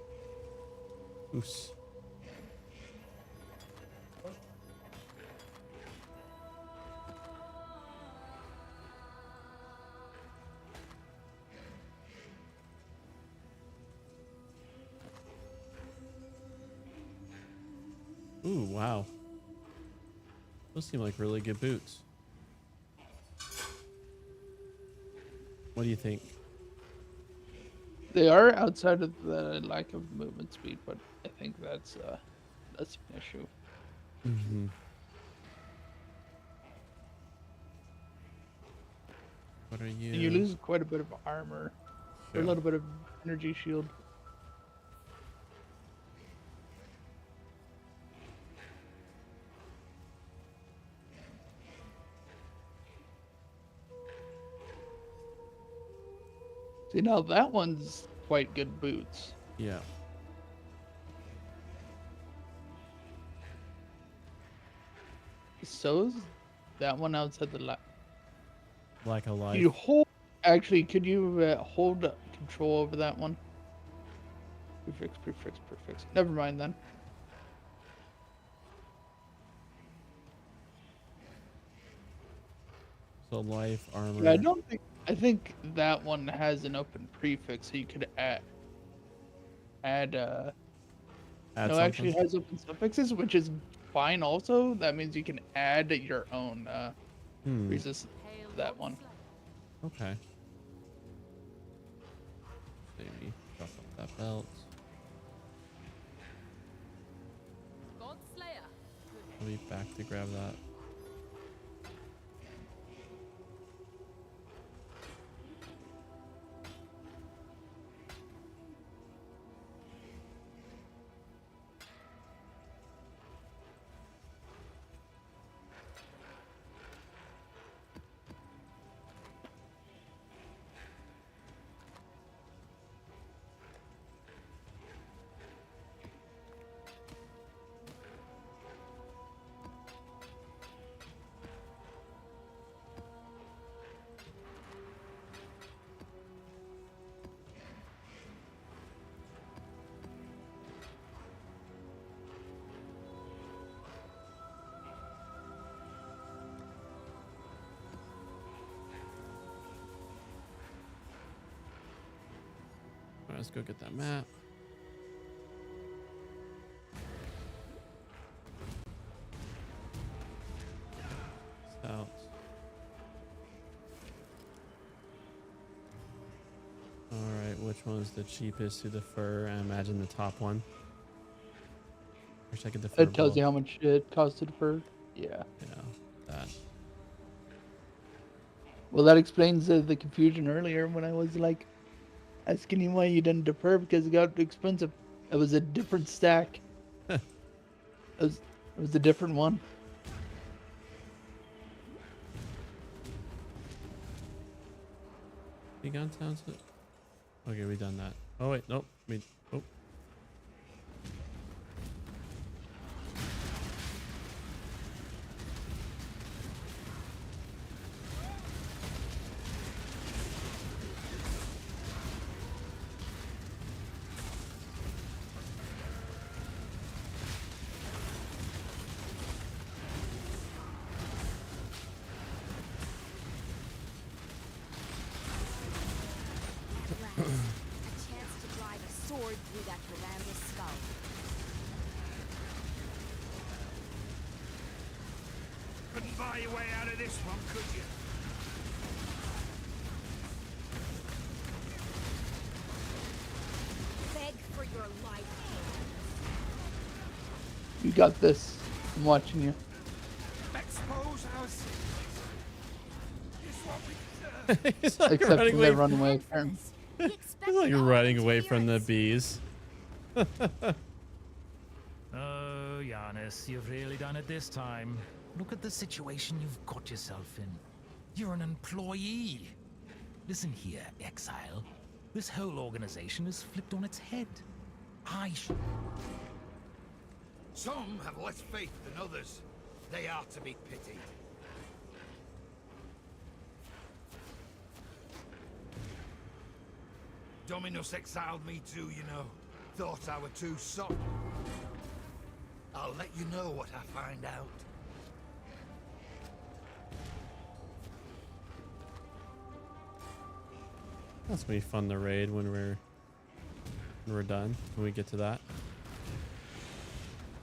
Oos. Ooh, wow. Those seem like really good boots. What do you think? They are outside of the lack of movement speed, but I think that's an issue. Mm-hmm. What are you? And you lose quite a bit of armor, or a little bit of energy shield. See, now that one's quite good boots. Yeah. So's that one outside the Like a life. You hold. Actually, could you hold control over that one? Prefix. Never mind then. So life, armor. Yeah, I don't think. I think that one has an open prefix, so you could add. No, actually, it has open suffixes, which is fine. Also, that means you can add your own resistance to that one. Okay. Maybe drop off that belt. I'll be back to grab that. let's go get that map. Out. All right, which one's the cheapest to defer? I imagine the top one. Wish I could defer. It tells both. you how much it costs to defer. Yeah. Yeah, that. Well, that explains the confusion earlier when I was like asking you why you didn't defer because it got expensive. It was a different stack. it was a different one. You gone down to? Okay, we done that. Oh wait, nope. Oh. A chance to drive a sword through that Miranda's skull. Couldn't buy your way out of this one, could you? Beg for your life. You got this. I'm watching you. Expose us. It's what we deserve. He's like Except running when they away. run away. Karen. He's like running away from the bees. Oh, Giannis, you've really done it this time. Look at the situation you've got yourself in. You're an employee. Listen here, Exile. This whole organization is flipped on its head. Some have less faith than others. They are to be pitied. Dominus exiled me too, you know. Thought I were too soft. I'll let you know what I find out. That's gonna be fun to raid when we're done. When we get to that,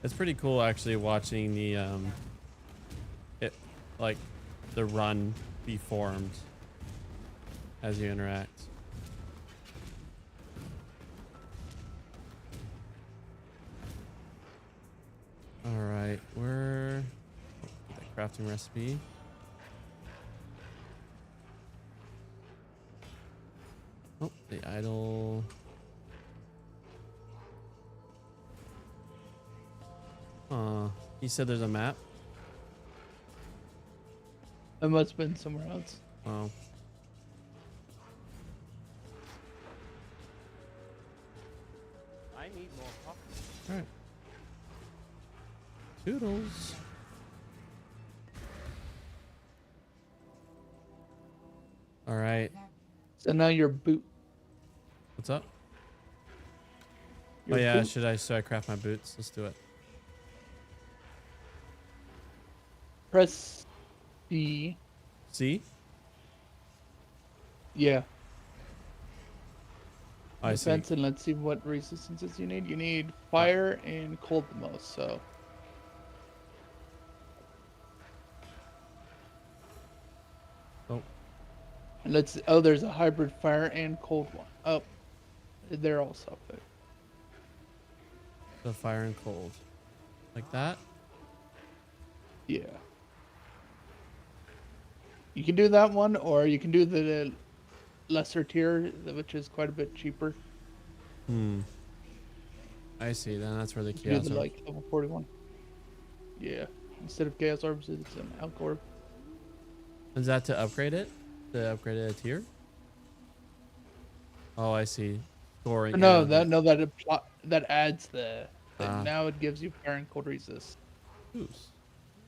it's pretty cool actually watching the the run be formed as you interact. All right, we're the crafting recipe. Oh, the idol. He said there's a map. It must have been somewhere else. Oh. I need more pockets. All right. Toodles. All right. So now your boot. What's up? Your Oh yeah, boot. should I craft my boots? Let's do it. Press B. See? Yeah. I see. Defense, and let's see what resistances you need. You need fire and cold the most, so. Oh. And let's. Oh, there's a hybrid fire and cold one. Oh, they're also up there. The fire and cold. Like that? Yeah. You can do that one, or you can do the lesser tier, which is quite a bit cheaper. I see. Then that's where the You can chaos do the, are. like level 41. Yeah. Instead of chaos orbs, it's an alch orb. Is that to upgrade it? To upgrade it a tier? Oh, I see. Scoring. No, and- that adds the. Ah. Now it gives you fire and cold resist. Oops.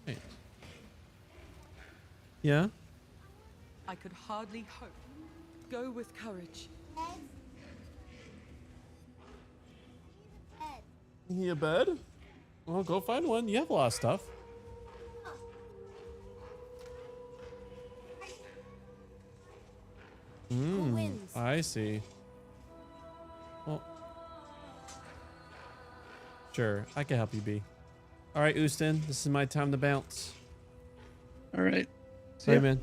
Right. Yeah. I could hardly hope. Go with courage. You need a bed? Well, go find one. You have a lot of stuff. wins? I see. Well, sure, I can help you, B. All right, Ustin, this is my time to bounce. All right. See you, man.